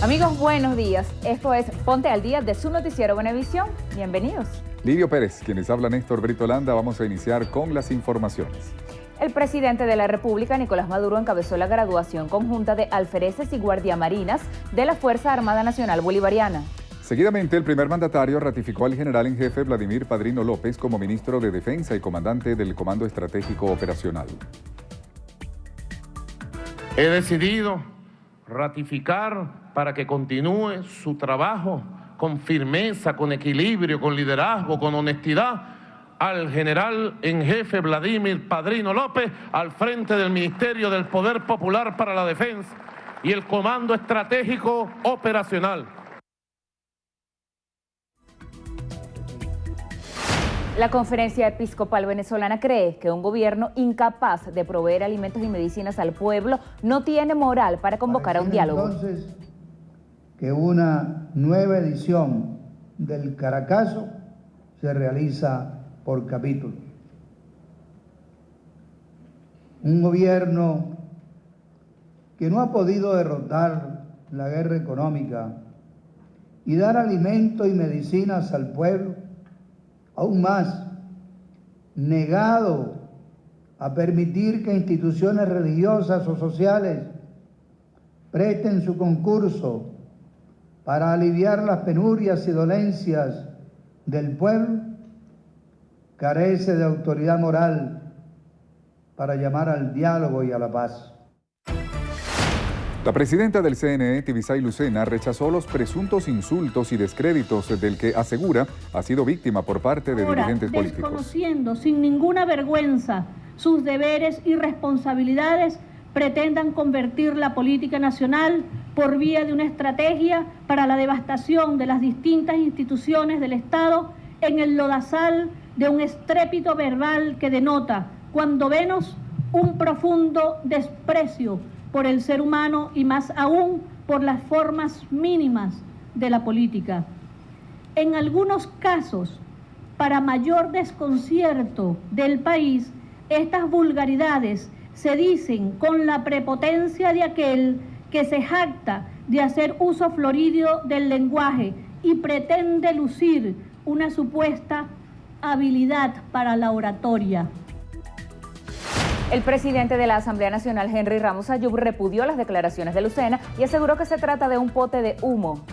Amigos, buenos días. Esto es Ponte al Día de su noticiero Venevisión. Bienvenidos. Lidio Pérez, quienes habla Néstor Brito Landa, vamos a iniciar con las informaciones. El presidente de la República, Nicolás Maduro, encabezó la graduación conjunta de alfereces y guardiamarinas de la Fuerza Armada Nacional Bolivariana. Seguidamente, el primer mandatario ratificó al general en jefe Vladimir Padrino López como ministro de Defensa y comandante del Comando Estratégico Operacional. He decidido ratificar para que continúe su trabajo con firmeza, con equilibrio, con liderazgo, con honestidad, al general en jefe Vladimir Padrino López al frente del Ministerio del Poder Popular para la Defensa y el Comando Estratégico Operacional. La Conferencia Episcopal Venezolana cree que un gobierno incapaz de proveer alimentos y medicinas al pueblo no tiene moral para convocar a un diálogo. Entonces, que una nueva edición del Caracazo se realiza por capítulo. Un gobierno que no ha podido derrotar la guerra económica y dar alimento y medicinas al pueblo, aún más, negado a permitir que instituciones religiosas o sociales presten su concurso para aliviar las penurias y dolencias del pueblo, carece de autoridad moral para llamar al diálogo y a la paz. La presidenta del CNE, Tibisay Lucena, rechazó los presuntos insultos y descréditos del que asegura ha sido víctima por parte de dirigentes políticos. Desconociendo sin ninguna vergüenza sus deberes y responsabilidades, pretendan convertir la política nacional por vía de una estrategia para la devastación de las distintas instituciones del Estado en el lodazal de un estrépito verbal que denota, cuando menos, un profundo desprecio por el ser humano y más aún por las formas mínimas de la política. En algunos casos, para mayor desconcierto del país, estas vulgaridades se dicen con la prepotencia de aquel que se jacta de hacer uso florido del lenguaje y pretende lucir una supuesta habilidad para la oratoria. El presidente de la Asamblea Nacional, Henry Ramos Ayub, repudió las declaraciones de Lucena y aseguró que se trata de un pote de humo.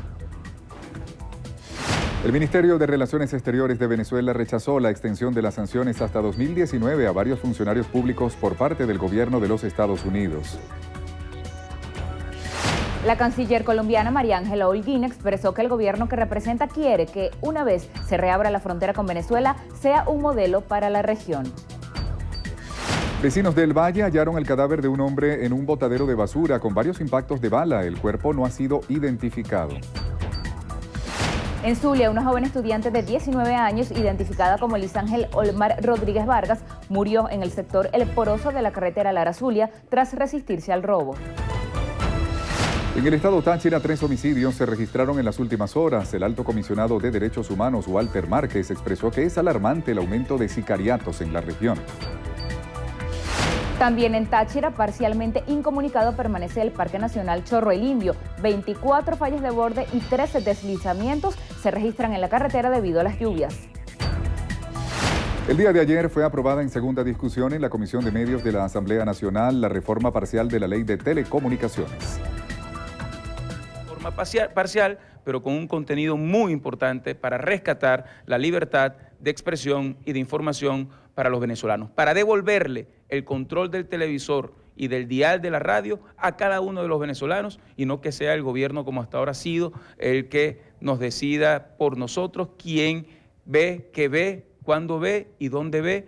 El Ministerio de Relaciones Exteriores de Venezuela rechazó la extensión de las sanciones hasta 2019 a varios funcionarios públicos por parte del gobierno de los Estados Unidos. La canciller colombiana María Ángela Holguín expresó que el gobierno que representa quiere que, una vez se reabra la frontera con Venezuela, sea un modelo para la región. Vecinos del Valle hallaron el cadáver de un hombre en un botadero de basura con varios impactos de bala. El cuerpo no ha sido identificado. En Zulia, una joven estudiante de 19 años, identificada como Lizángel Olmar Rodríguez Vargas, murió en el sector El Poroso de la carretera Lara-Zulia tras resistirse al robo. En el estado Táchira, 3 homicidios se registraron en las últimas horas. El alto comisionado de Derechos Humanos, Walter Márquez, expresó que es alarmante el aumento de sicariatos en la región. También en Táchira, parcialmente incomunicado, permanece el Parque Nacional Chorro el Indio. 24 fallas de borde y 13 deslizamientos se registran en la carretera debido a las lluvias. El día de ayer fue aprobada en segunda discusión en la Comisión de Medios de la Asamblea Nacional la reforma parcial de la Ley de Telecomunicaciones. Forma parcial, pero con un contenido muy importante para rescatar la libertad de expresión y de información para los venezolanos, para devolverle el control del televisor y del dial de la radio a cada uno de los venezolanos y no que sea el gobierno, como hasta ahora ha sido, el que nos decida por nosotros quién ve, qué ve, cuándo ve y dónde ve.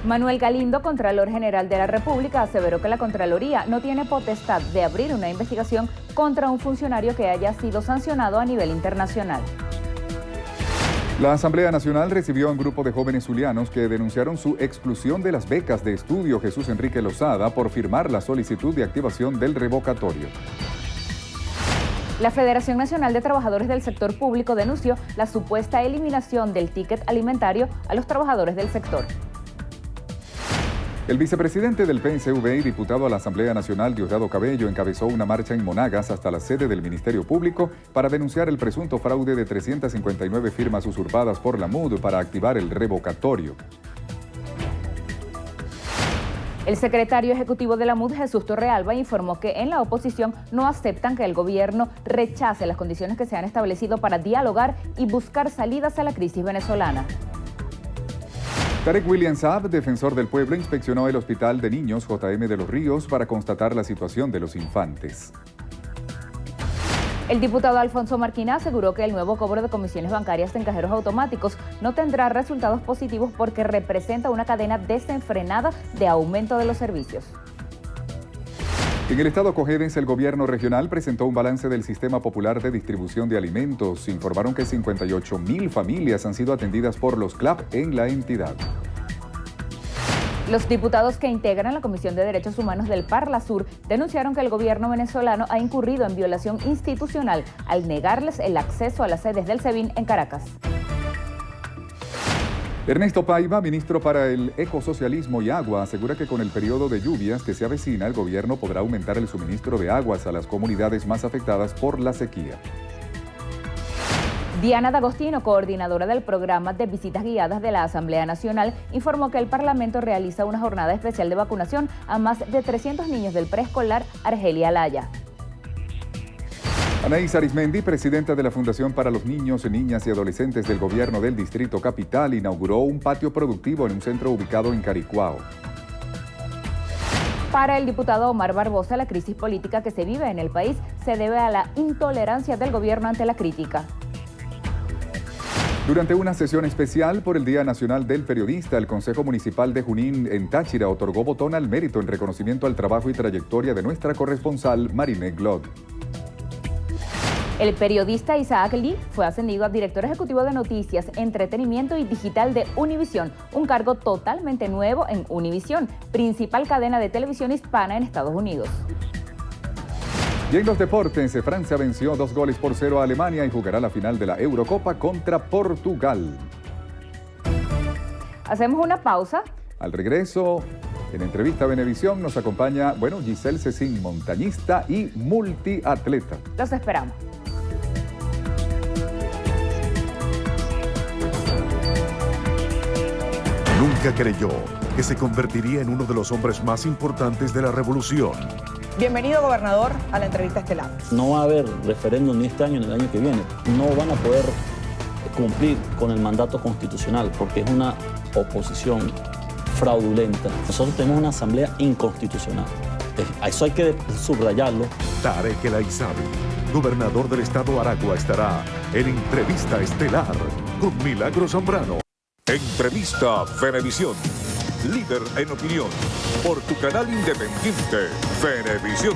Manuel Galindo, Contralor General de la República, aseveró que la Contraloría no tiene potestad de abrir una investigación contra un funcionario que haya sido sancionado a nivel internacional. La Asamblea Nacional recibió a un grupo de jóvenes zulianos que denunciaron su exclusión de las becas de estudio Jesús Enrique Lozada por firmar la solicitud de activación del revocatorio. La Federación Nacional de Trabajadores del Sector Público denunció la supuesta eliminación del ticket alimentario a los trabajadores del sector. El vicepresidente del PNCV y diputado a la Asamblea Nacional, Diosdado Cabello, encabezó una marcha en Monagas hasta la sede del Ministerio Público para denunciar el presunto fraude de 359 firmas usurpadas por la MUD para activar el revocatorio. El secretario ejecutivo de la MUD, Jesús Torrealba, informó que en la oposición no aceptan que el gobierno rechace las condiciones que se han establecido para dialogar y buscar salidas a la crisis venezolana. Tarek William Saab, defensor del pueblo, inspeccionó el Hospital de Niños JM de los Ríos para constatar la situación de los infantes. El diputado Alfonso Marquina aseguró que el nuevo cobro de comisiones bancarias en cajeros automáticos no tendrá resultados positivos porque representa una cadena desenfrenada de aumento de los servicios. En el estado Cojedes, el gobierno regional presentó un balance del Sistema Popular de Distribución de Alimentos. Informaron que 58.000 familias han sido atendidas por los CLAP en la entidad. Los diputados que integran la Comisión de Derechos Humanos del Parla Sur denunciaron que el gobierno venezolano ha incurrido en violación institucional al negarles el acceso a las sedes del SEBIN en Caracas. Ernesto Paiva, ministro para el Ecosocialismo y Agua, asegura que con el periodo de lluvias que se avecina, el gobierno podrá aumentar el suministro de aguas a las comunidades más afectadas por la sequía. Diana D'Agostino, coordinadora del programa de visitas guiadas de la Asamblea Nacional, informó que el Parlamento realiza una jornada especial de vacunación a más de 300 niños del preescolar Argelia Laya. Anaís Arismendi, presidenta de la Fundación para los Niños, Niñas y Adolescentes del Gobierno del Distrito Capital, inauguró un patio productivo en un centro ubicado en Caricuao. Para el diputado Omar Barbosa, la crisis política que se vive en el país se debe a la intolerancia del gobierno ante la crítica. Durante una sesión especial por el Día Nacional del Periodista, el Consejo Municipal de Junín en Táchira otorgó botón al mérito en reconocimiento al trabajo y trayectoria de nuestra corresponsal Marine Glod. El periodista Isaac Lee fue ascendido a director ejecutivo de Noticias, Entretenimiento y Digital de Univisión, un cargo totalmente nuevo en Univisión, principal cadena de televisión hispana en Estados Unidos. Y en los deportes, Francia venció 2-0 a Alemania y jugará la final de la Eurocopa contra Portugal. Hacemos una pausa. Al regreso, en entrevista a Venevisión nos acompaña, Giselle Cecín, montañista y multiatleta. Los esperamos. Nunca creyó que se convertiría en uno de los hombres más importantes de la revolución. Bienvenido, gobernador, a la entrevista estelar. No va a haber referéndum ni este año ni el año que viene. No van a poder cumplir con el mandato constitucional porque es una oposición fraudulenta. Nosotros tenemos una asamblea inconstitucional. Eso hay que subrayarlo. Tarek El Aizami, gobernador del estado Aragua, estará en entrevista estelar con Milagro Zambrano. Entrevista Venevisión, líder en opinión, por tu canal independiente, Venevisión.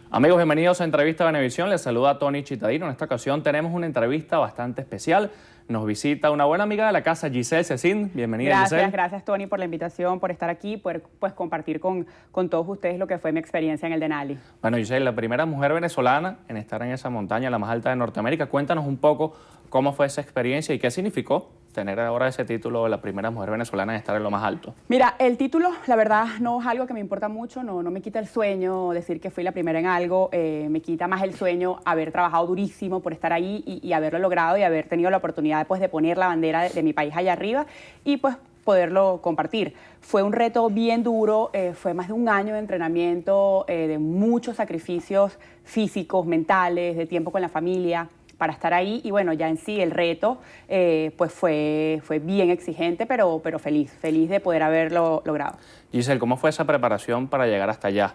Amigos, bienvenidos a Entrevista Venevisión. Les saluda Tony Chitadino. En esta ocasión tenemos una entrevista bastante especial. Nos visita una buena amiga de la casa, Giselle Cecín. Bienvenida, Giselle. Gracias, Tony, por la invitación, por estar aquí, poder compartir con todos ustedes lo que fue mi experiencia en el Denali. Bueno, Giselle, la primera mujer venezolana en estar en esa montaña, la más alta de Norteamérica. Cuéntanos un poco cómo fue esa experiencia y qué significó tener ahora ese título de la primera mujer venezolana en estar en lo más alto. Mira, el título, la verdad, no es algo que me importa mucho, no me quita el sueño decir que fui la primera en algo, me quita más el sueño haber trabajado durísimo por estar ahí y haberlo logrado y haber tenido la oportunidad pues, de poner la bandera de mi país allá arriba y pues poderlo compartir. Fue un reto bien duro, fue más de un año de entrenamiento, de muchos sacrificios físicos, mentales, de tiempo con la familia, para estar ahí y bueno, ya en sí el reto pues fue bien exigente, pero feliz de poder haberlo logrado. Giselle, ¿cómo fue esa preparación para llegar hasta allá?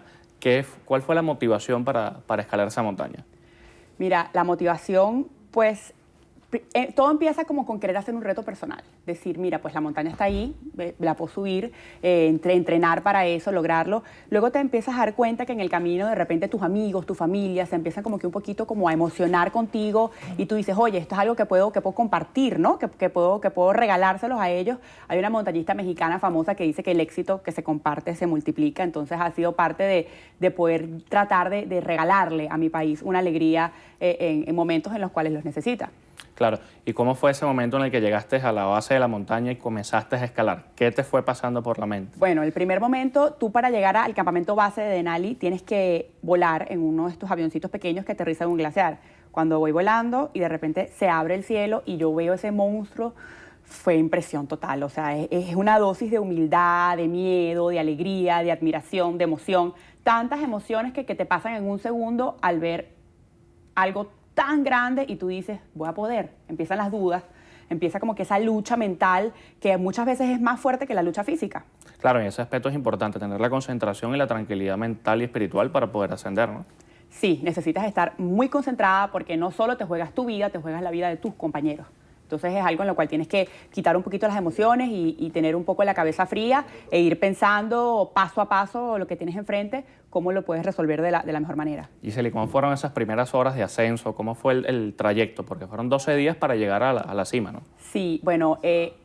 ¿Cuál fue la motivación para escalar esa montaña? Mira, la motivación pues todo empieza como con querer hacer un reto personal, decir, mira, pues la montaña está ahí, la puedo subir, entrenar para eso, lograrlo. Luego te empiezas a dar cuenta que en el camino de repente tus amigos, tu familia se empiezan como que un poquito como a emocionar contigo y tú dices, oye, esto es algo que puedo compartir, ¿no? Que puedo regalárselos a ellos. Hay una montañista mexicana famosa que dice que el éxito que se comparte se multiplica, entonces ha sido parte de poder tratar de regalarle a mi país una alegría en momentos en los cuales los necesita. Claro, ¿y cómo fue ese momento en el que llegaste a la base de la montaña y comenzaste a escalar? ¿Qué te fue pasando por la mente? Bueno, el primer momento, tú para llegar al campamento base de Denali tienes que volar en uno de estos avioncitos pequeños que aterrizan en un glaciar. Cuando voy volando y de repente se abre el cielo y yo veo ese monstruo, fue impresión total. O sea, es una dosis de humildad, de miedo, de alegría, de admiración, de emoción. Tantas emociones que te pasan en un segundo al ver algo tan grande y tú dices, voy a poder. Empiezan las dudas, empieza como que esa lucha mental que muchas veces es más fuerte que la lucha física. Claro, en ese aspecto es importante tener la concentración y la tranquilidad mental y espiritual para poder ascender, ¿no? Sí, necesitas estar muy concentrada porque no solo te juegas tu vida, te juegas la vida de tus compañeros. Entonces es algo en lo cual tienes que quitar un poquito las emociones y tener un poco la cabeza fría e ir pensando paso a paso lo que tienes enfrente, cómo lo puedes resolver de la mejor manera. Giseli, ¿cómo fueron esas primeras horas de ascenso? ¿Cómo fue el trayecto? Porque fueron 12 días para llegar a la cima, ¿no? Sí, bueno,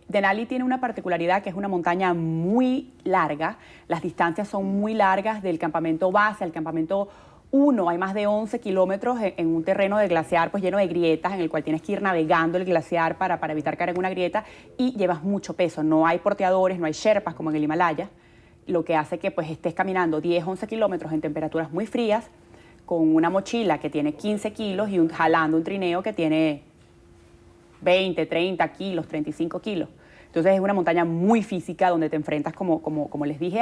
Denali tiene una particularidad que es una montaña muy larga. Las distancias son muy largas del campamento base al campamento 1, hay más de 11 kilómetros en un terreno de glaciar pues lleno de grietas en el cual tienes que ir navegando el glaciar para evitar caer en una grieta y llevas mucho peso. No hay porteadores, no hay sherpas como en el Himalaya, lo que hace que pues estés caminando 10, 11 kilómetros en temperaturas muy frías con una mochila que tiene 15 kilos y jalando un trineo que tiene 20, 30 kilos, 35 kilos. Entonces es una montaña muy física donde te enfrentas, como les dije,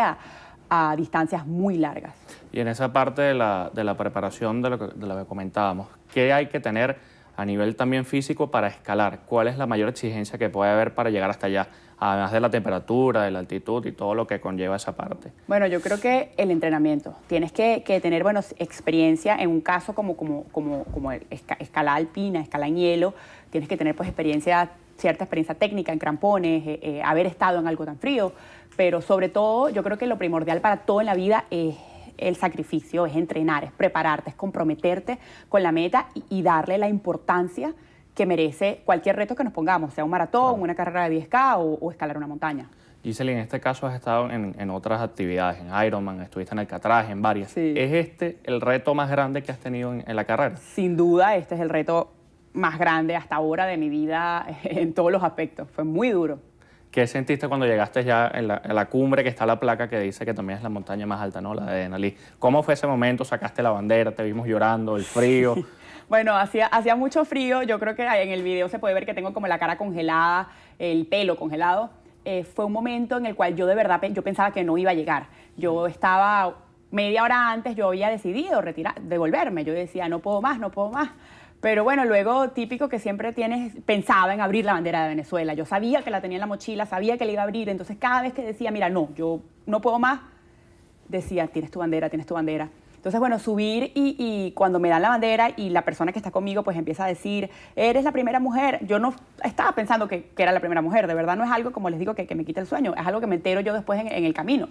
a distancias muy largas. Y en esa parte de la preparación de lo que comentábamos, ¿qué hay que tener a nivel también físico para escalar? ¿Cuál es la mayor exigencia que puede haber para llegar hasta allá? Además de la temperatura, de la altitud y todo lo que conlleva esa parte. Bueno, yo creo que el entrenamiento. Tienes que tener, bueno, experiencia en un caso como escala alpina, escala en hielo. Tienes que tener pues cierta experiencia técnica en crampones, haber estado en algo tan frío. Pero sobre todo, yo creo que lo primordial para todo en la vida es el sacrificio, es entrenar, es prepararte, es comprometerte con la meta y darle la importancia que merece cualquier reto que nos pongamos, sea un maratón, una carrera de 10K o escalar una montaña. Giseli, en este caso has estado en otras actividades, en Ironman, estuviste en Alcatraz, en varias. Sí. ¿Es este el reto más grande que has tenido en la carrera? Sin duda, este es el reto más grande hasta ahora de mi vida en todos los aspectos. Fue muy duro. ¿Qué sentiste cuando llegaste ya en la cumbre, que está la placa que dice que también es la montaña más alta, ¿no? La de Denali? ¿Cómo fue ese momento? ¿Sacaste la bandera? ¿Te vimos llorando? ¿El frío? Bueno, hacía mucho frío. Yo creo que en el video se puede ver que tengo como la cara congelada, el pelo congelado. Fue un momento en el cual yo de verdad yo pensaba que no iba a llegar. Yo estaba media hora antes, yo había decidido devolverme. Yo decía, no puedo más, no puedo más. Pero bueno, luego típico que siempre pensaba en abrir la bandera de Venezuela. Yo sabía que la tenía en la mochila, sabía que la iba a abrir. Entonces cada vez que decía, mira, no, yo no puedo más, decía, tienes tu bandera, tienes tu bandera. Entonces, bueno, subir y cuando me dan la bandera y la persona que está conmigo pues empieza a decir, eres la primera mujer. Yo no estaba pensando que era la primera mujer. De verdad no es algo, como les digo, que me quita el sueño. Es algo que me entero yo después en el camino.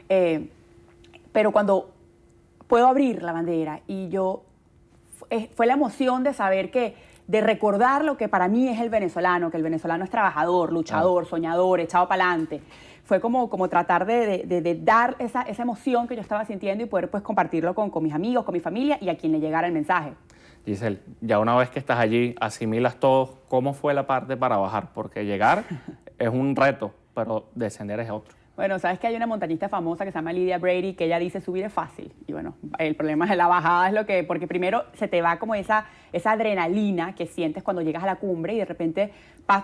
Pero cuando puedo abrir la bandera y fue la emoción de saber de recordar lo que para mí es el venezolano, que el venezolano es trabajador, luchador, soñador, echado para adelante. Fue como tratar de dar esa emoción que yo estaba sintiendo y poder pues compartirlo con mis amigos, con mi familia y a quien le llegara el mensaje. Giselle, ya una vez que estás allí, asimilas todo, ¿cómo fue la parte para bajar? Porque llegar es un reto, pero descender es otro. Bueno, sabes que hay una montañista famosa que se llama Lydia Brady que ella dice subir es fácil. Y bueno, el problema es la bajada, porque primero se te va como esa adrenalina que sientes cuando llegas a la cumbre y de repente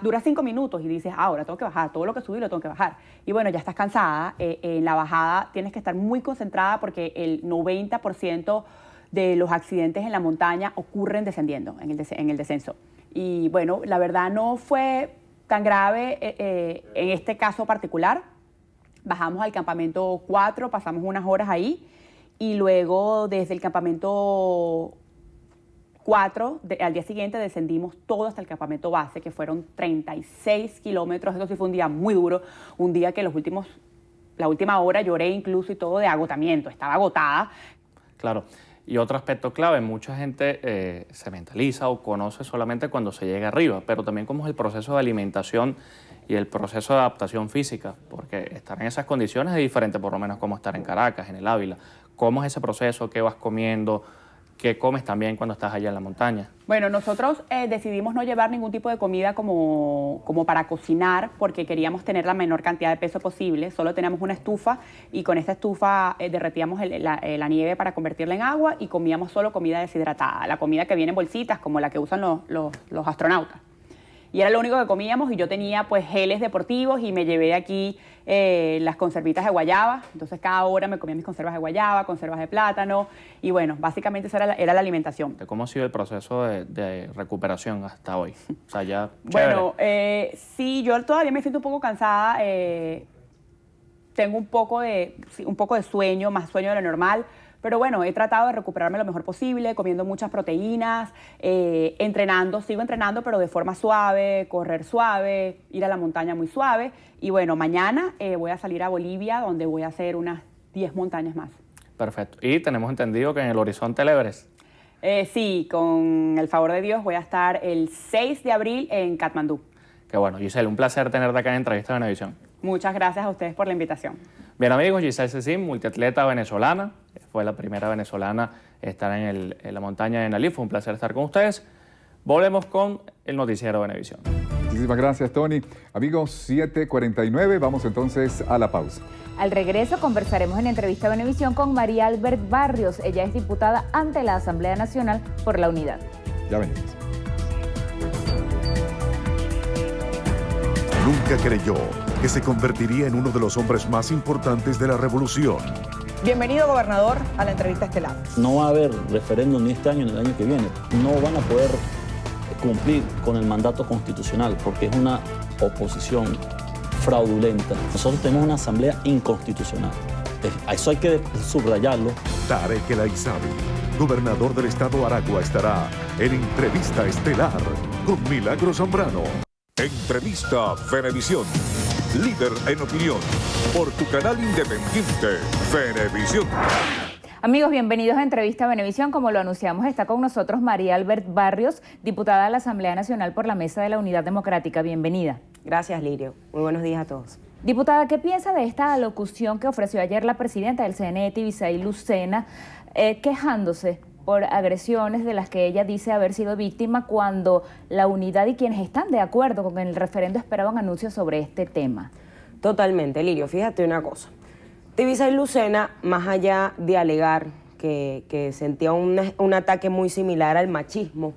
dura 5 minutos y dices, ahora tengo que bajar, todo lo que subí lo tengo que bajar. Y bueno, ya estás cansada, en la bajada tienes que estar muy concentrada porque el 90% de los accidentes en la montaña ocurren descendiendo, en el descenso. Y bueno, la verdad no fue tan grave en este caso particular. Bajamos al campamento 4, pasamos unas horas ahí y luego desde el campamento 4 al día siguiente descendimos todo hasta el campamento base, que fueron 36 kilómetros. Eso sí fue un día muy duro, un día que la última hora lloré incluso y todo de agotamiento, estaba agotada. Claro. Y otro aspecto clave, mucha gente se mentaliza o conoce solamente cuando se llega arriba, pero también cómo es el proceso de alimentación y el proceso de adaptación física, porque estar en esas condiciones es diferente por lo menos como estar en Caracas, en el Ávila. ¿Cómo es ese proceso? ¿Qué vas comiendo? ¿Qué comes también cuando estás allá en la montaña? Bueno, nosotros decidimos no llevar ningún tipo de comida como para cocinar porque queríamos tener la menor cantidad de peso posible. Solo teníamos una estufa y con esta estufa derretíamos la nieve para convertirla en agua y comíamos solo comida deshidratada, la comida que viene en bolsitas como la que usan los astronautas. Y era lo único que comíamos y yo tenía pues geles deportivos y me llevé aquí las conservitas de guayaba. Entonces cada hora me comía mis conservas de guayaba, conservas de plátano y bueno, básicamente esa era la alimentación. ¿Cómo ha sido el proceso de recuperación hasta hoy? O sea, ya bueno, sí, yo todavía me siento un poco cansada. Tengo un poco de sueño, más sueño de lo normal. Pero bueno, he tratado de recuperarme lo mejor posible, comiendo muchas proteínas, entrenando, sigo entrenando, pero de forma suave, correr suave, ir a la montaña muy suave. Y bueno, mañana voy a salir a Bolivia, donde voy a hacer unas 10 montañas más. Perfecto. Y tenemos entendido que en el horizonte el Everest. Sí, con el favor de Dios voy a estar el 6 de abril en Katmandú. Qué bueno, Giselle, un placer tenerte acá en Entrevista de Venevisión. Muchas gracias a ustedes por la invitación. Bien amigos, Giselle Cecín, multiatleta venezolana, fue la primera venezolana a estar en la montaña de Nalí, fue un placer estar con ustedes. Volvemos con el noticiero de Venevisión. Muchísimas gracias, Tony. Amigos, 7:49, vamos entonces a la pausa. Al regreso conversaremos en Entrevista Venevisión con María Albert Barrios. Ella es diputada ante la Asamblea Nacional por la Unidad. Ya venimos. Nunca creyó que se convertiría en uno de los hombres más importantes de la revolución. Bienvenido, gobernador, a la entrevista estelar. No va a haber referéndum ni este año ni el año que viene. No van a poder cumplir con el mandato constitucional porque es una oposición fraudulenta. Nosotros tenemos una asamblea inconstitucional. Eso hay que subrayarlo. Tarek El Aizami, gobernador del estado Aragua, estará en Entrevista Estelar con Milagros Zambrano. Entrevista Venevisión, líder en opinión, por tu canal independiente, Venevisión. Amigos, bienvenidos a Entrevista Venevisión. Como lo anunciamos, está con nosotros María Albert Barrios, diputada de la Asamblea Nacional por la Mesa de la Unidad Democrática. Bienvenida. Gracias, Lirio. Muy buenos días a todos. Diputada, ¿qué piensa de esta alocución que ofreció ayer la presidenta del CNE, Tibisay Lucena, quejándose por agresiones de las que ella dice haber sido víctima cuando la unidad y quienes están de acuerdo con el referendo esperaban anuncios sobre este tema? Totalmente, Lirio. Fíjate una cosa. Tibisay Lucena, más allá de alegar que sentía un ataque muy similar al machismo,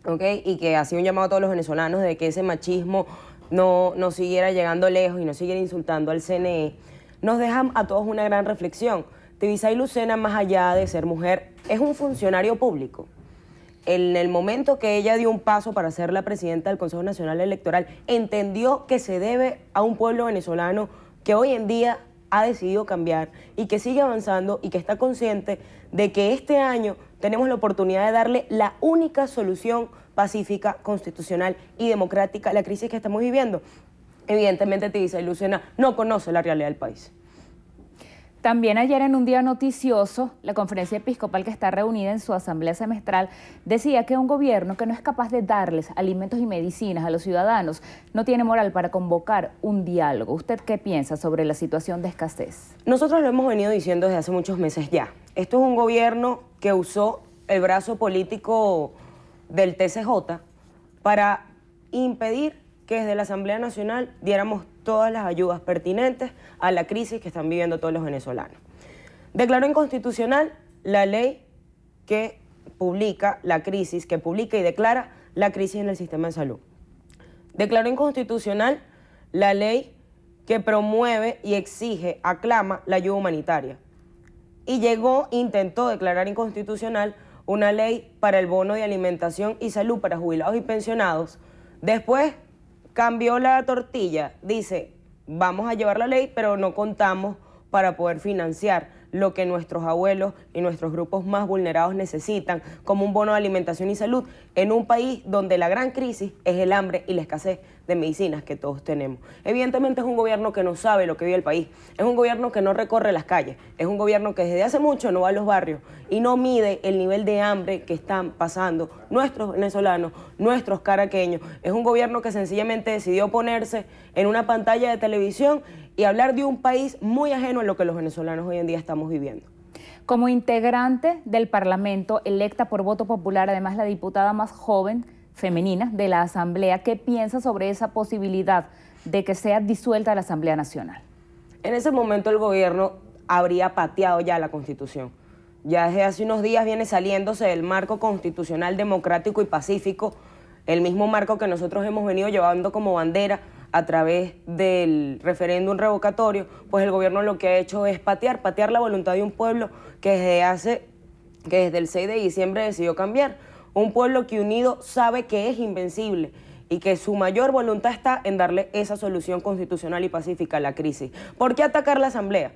¿okay? Y que hacía un llamado a todos los venezolanos de que ese machismo no siguiera llegando lejos y no siguiera insultando al CNE, nos deja a todos una gran reflexión. Tibisay Lucena, más allá de ser mujer, es un funcionario público. En el momento que ella dio un paso para ser la presidenta del Consejo Nacional Electoral, entendió que se debe a un pueblo venezolano que hoy en día ha decidido cambiar y que sigue avanzando y que está consciente de que este año tenemos la oportunidad de darle la única solución pacífica, constitucional y democrática a la crisis que estamos viviendo. Evidentemente, Tibisay Lucena no conoce la realidad del país. También ayer, en un día noticioso, la Conferencia Episcopal, que está reunida en su asamblea semestral, decía que un gobierno que no es capaz de darles alimentos y medicinas a los ciudadanos no tiene moral para convocar un diálogo. ¿Usted qué piensa sobre la situación de escasez? Nosotros lo hemos venido diciendo desde hace muchos meses ya. Esto es un gobierno que usó el brazo político del TCJ para impedir que desde la Asamblea Nacional diéramos todas las ayudas pertinentes a la crisis que están viviendo todos los venezolanos. Declaró inconstitucional la ley que publica la crisis, que publica y declara la crisis en el sistema de salud. Declaró inconstitucional la ley que promueve y exige, aclama la ayuda humanitaria. Y intentó declarar inconstitucional una ley para el bono de alimentación y salud para jubilados y pensionados. Después cambió la tortilla, dice, vamos a llevar la ley, pero no contamos para poder financiar lo que nuestros abuelos y nuestros grupos más vulnerados necesitan, como un bono de alimentación y salud, en un país donde la gran crisis es el hambre y la escasez de medicinas que todos tenemos. Evidentemente es un gobierno que no sabe lo que vive el país, es un gobierno que no recorre las calles, es un gobierno que desde hace mucho no va a los barrios y no mide el nivel de hambre que están pasando nuestros venezolanos, nuestros caraqueños. Es un gobierno que sencillamente decidió ponerse en una pantalla de televisión y hablar de un país muy ajeno a lo que los venezolanos hoy en día estamos viviendo. Como integrante del Parlamento, electa por voto popular, además la diputada más joven femenina de la Asamblea, ¿qué piensa sobre esa posibilidad de que sea disuelta la Asamblea Nacional? En ese momento el gobierno habría pateado ya la Constitución. Ya desde hace unos días viene saliéndose del marco constitucional democrático y pacífico, el mismo marco que nosotros hemos venido llevando como bandera a través del referéndum revocatorio. Pues el gobierno lo que ha hecho es patear la voluntad de un pueblo que desde el 6 de diciembre decidió cambiar. Un pueblo que unido sabe que es invencible y que su mayor voluntad está en darle esa solución constitucional y pacífica a la crisis. ¿Por qué atacar la Asamblea?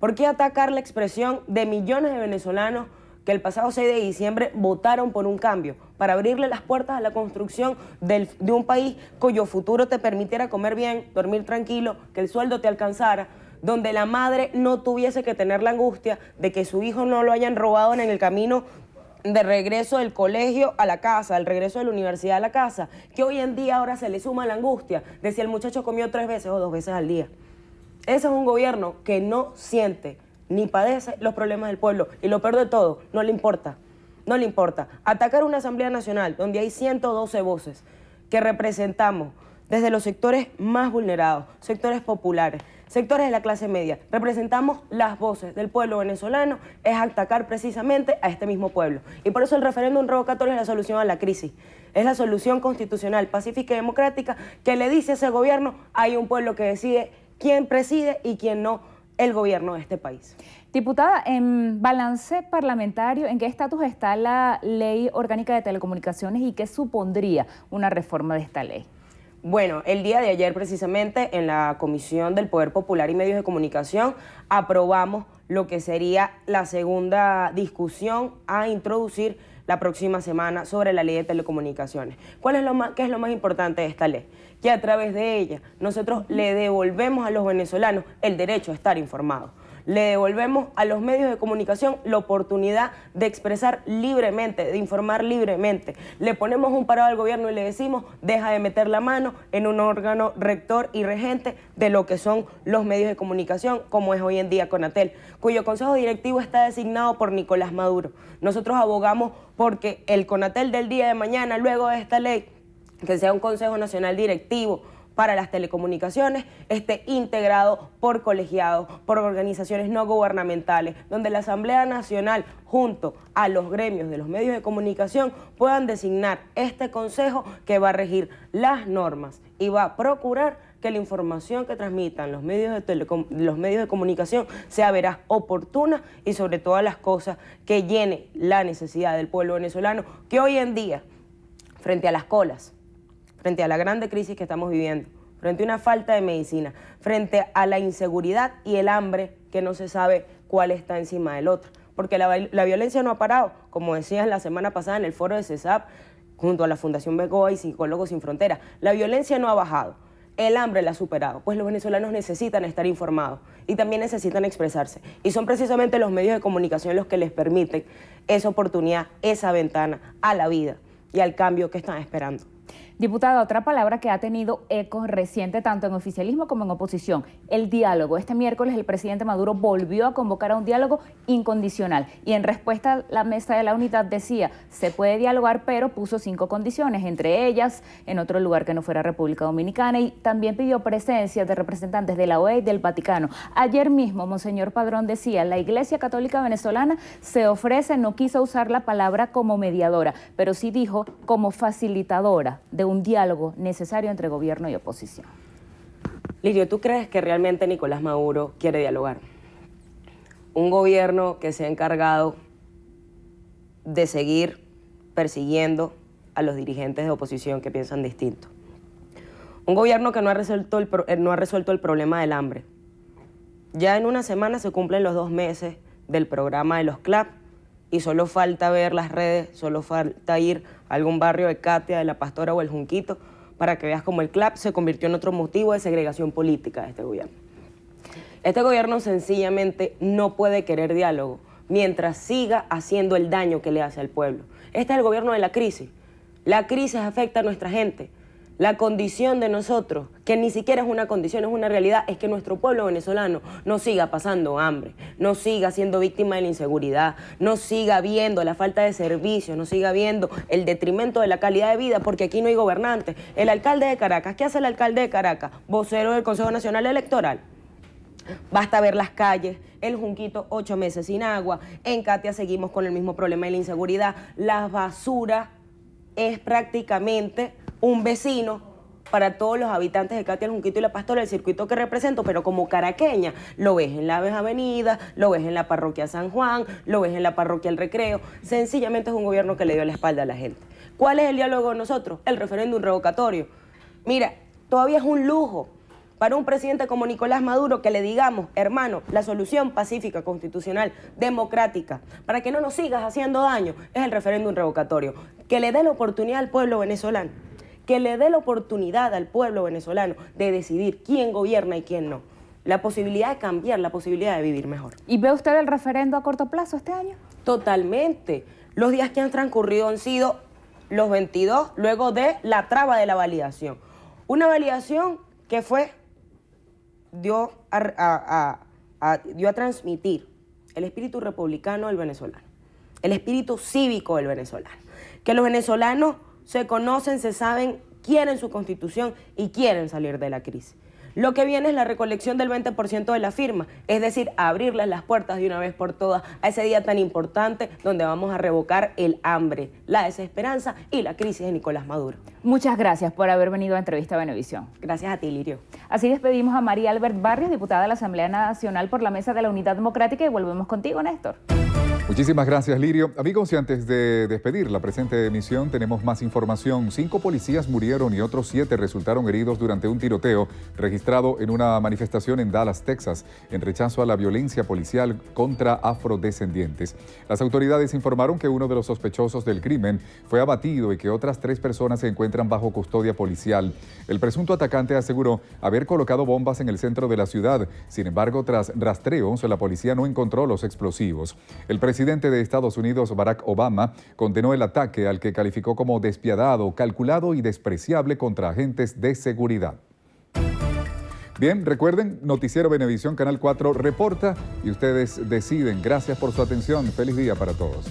¿Por qué atacar la expresión de millones de venezolanos que el pasado 6 de diciembre votaron por un cambio, para abrirle las puertas a la construcción de un país cuyo futuro te permitiera comer bien, dormir tranquilo, que el sueldo te alcanzara, donde la madre no tuviese que tener la angustia de que su hijo no lo hayan robado en el camino de regreso del colegio a la casa, del regreso de la universidad a la casa, que hoy en día ahora se le suma la angustia de si el muchacho comió 3 veces o 2 veces al día? Ese es un gobierno que no siente ni padece los problemas del pueblo, y lo peor de todo, no le importa. No le importa. Atacar una Asamblea Nacional donde hay 112 voces que representamos desde los sectores más vulnerados, sectores populares, sectores de la clase media, representamos las voces del pueblo venezolano, es atacar precisamente a este mismo pueblo. Y por eso el referéndum revocatorio es la solución a la crisis. Es la solución constitucional, pacífica y democrática que le dice a ese gobierno: hay un pueblo que decide quién preside y quién no el gobierno de este país. Diputada, en balance parlamentario, ¿en qué estatus está la Ley Orgánica de Telecomunicaciones y qué supondría una reforma de esta ley? Bueno, el día de ayer precisamente en la Comisión del Poder Popular y Medios de Comunicación aprobamos lo que sería la segunda discusión a introducir la próxima semana sobre la Ley de Telecomunicaciones. ¿Qué es lo más importante de esta ley? Que a través de ella nosotros le devolvemos a los venezolanos el derecho a estar informados. Le devolvemos a los medios de comunicación la oportunidad de expresar libremente, de informar libremente. Le ponemos un parado al gobierno y le decimos: deja de meter la mano en un órgano rector y regente de lo que son los medios de comunicación, como es hoy en día Conatel, cuyo consejo directivo está designado por Nicolás Maduro. Nosotros abogamos porque el Conatel del día de mañana, luego de esta ley, que sea un Consejo Nacional Directivo para las telecomunicaciones, esté integrado por colegiados, por organizaciones no gubernamentales, donde la Asamblea Nacional, junto a los gremios de los medios de comunicación, puedan designar este consejo que va a regir las normas y va a procurar que la información que transmitan los medios de comunicación sea veraz, oportuna y sobre todas las cosas que llene la necesidad del pueblo venezolano, que hoy en día, frente a las colas, frente a la grande crisis que estamos viviendo, frente a una falta de medicina, frente a la inseguridad y el hambre que no se sabe cuál está encima del otro. Porque la violencia no ha parado, como decían la semana pasada en el foro de CESAP, junto a la Fundación Begoa y Psicólogos Sin Fronteras. La violencia no ha bajado, el hambre la ha superado, pues los venezolanos necesitan estar informados y también necesitan expresarse. Y son precisamente los medios de comunicación los que les permiten esa oportunidad, esa ventana a la vida y al cambio que están esperando. Diputada, otra palabra que ha tenido eco reciente tanto en oficialismo como en oposición, el diálogo. Este miércoles el presidente Maduro volvió a convocar a un diálogo incondicional y en respuesta la Mesa de la Unidad decía: se puede dialogar, pero puso 5 condiciones, entre ellas en otro lugar que no fuera República Dominicana, y también pidió presencia de representantes de la OEA y del Vaticano. Ayer mismo Monseñor Padrón decía: la Iglesia Católica Venezolana se ofrece, no quiso usar la palabra como mediadora, pero sí dijo como facilitadora de un diálogo necesario entre gobierno y oposición. Lirio, ¿tú crees que realmente Nicolás Maduro quiere dialogar? Un gobierno que se ha encargado de seguir persiguiendo a los dirigentes de oposición que piensan distinto. Un gobierno que no ha resuelto el problema del hambre. Ya en una semana se cumplen los 2 meses del programa de los CLAP y solo falta ver las redes, solo falta ir a algún barrio de Catia, de La Pastora o El Junquito para que veas cómo el CLAP se convirtió en otro motivo de segregación política de este gobierno. Este gobierno sencillamente no puede querer diálogo mientras siga haciendo el daño que le hace al pueblo. Este es el gobierno de la crisis. La crisis afecta a nuestra gente. La condición de nosotros, que ni siquiera es una condición, es una realidad, es que nuestro pueblo venezolano no siga pasando hambre, no siga siendo víctima de la inseguridad, no siga viendo la falta de servicios, no siga viendo el detrimento de la calidad de vida, porque aquí no hay gobernantes. El alcalde de Caracas, ¿qué hace el alcalde de Caracas? Vocero del Consejo Nacional Electoral. Basta ver las calles, el Junquito 8 meses sin agua, en Catia seguimos con el mismo problema de la inseguridad, la basura es prácticamente un vecino para todos los habitantes de Catia, el Junquito y la Pastora, el circuito que represento, pero como caraqueña, lo ves en la Avenida, lo ves en la parroquia San Juan, lo ves en la parroquia El Recreo. Sencillamente es un gobierno que le dio la espalda a la gente. ¿Cuál es el diálogo de nosotros? El referéndum revocatorio. Mira, todavía es un lujo para un presidente como Nicolás Maduro que le digamos, hermano, la solución pacífica, constitucional, democrática, para que no nos sigas haciendo daño, es el referéndum revocatorio. Que le dé la oportunidad al pueblo venezolano, que le dé la oportunidad al pueblo venezolano de decidir quién gobierna y quién no. La posibilidad de cambiar, la posibilidad de vivir mejor. ¿Y ve usted el referendo a corto plazo este año? Totalmente. Los días que han transcurrido han sido los 22, luego de la traba de la validación. Una validación que dio a transmitir el espíritu republicano del venezolano, el espíritu cívico del venezolano. Que los venezolanos se conocen, se saben, quieren su constitución y quieren salir de la crisis. Lo que viene es la recolección del 20% de la firma, es decir, abrirles las puertas de una vez por todas a ese día tan importante donde vamos a revocar el hambre, la desesperanza y la crisis de Nicolás Maduro. Muchas gracias por haber venido a Entrevista Venevisión. Gracias a ti, Lirio. Así despedimos a María Albert Barrios, diputada de la Asamblea Nacional por la Mesa de la Unidad Democrática, y volvemos contigo, Néstor. Muchísimas gracias, Lirio. Amigos, y antes de despedir la presente emisión, tenemos más información. 5 policías murieron y otros 7 resultaron heridos durante un tiroteo registrado en una manifestación en Dallas, Texas, en rechazo a la violencia policial contra afrodescendientes. Las autoridades informaron que uno de los sospechosos del crimen fue abatido y que otras 3 personas se encuentran bajo custodia policial. El presunto atacante aseguró haber colocado bombas en el centro de la ciudad. Sin embargo, tras rastreos, la policía no encontró los explosivos. El presidente de Estados Unidos, Barack Obama, condenó el ataque, al que calificó como despiadado, calculado y despreciable contra agentes de seguridad. Bien, recuerden, Noticiero Venevisión, Canal 4 reporta y ustedes deciden. Gracias por su atención. Feliz día para todos.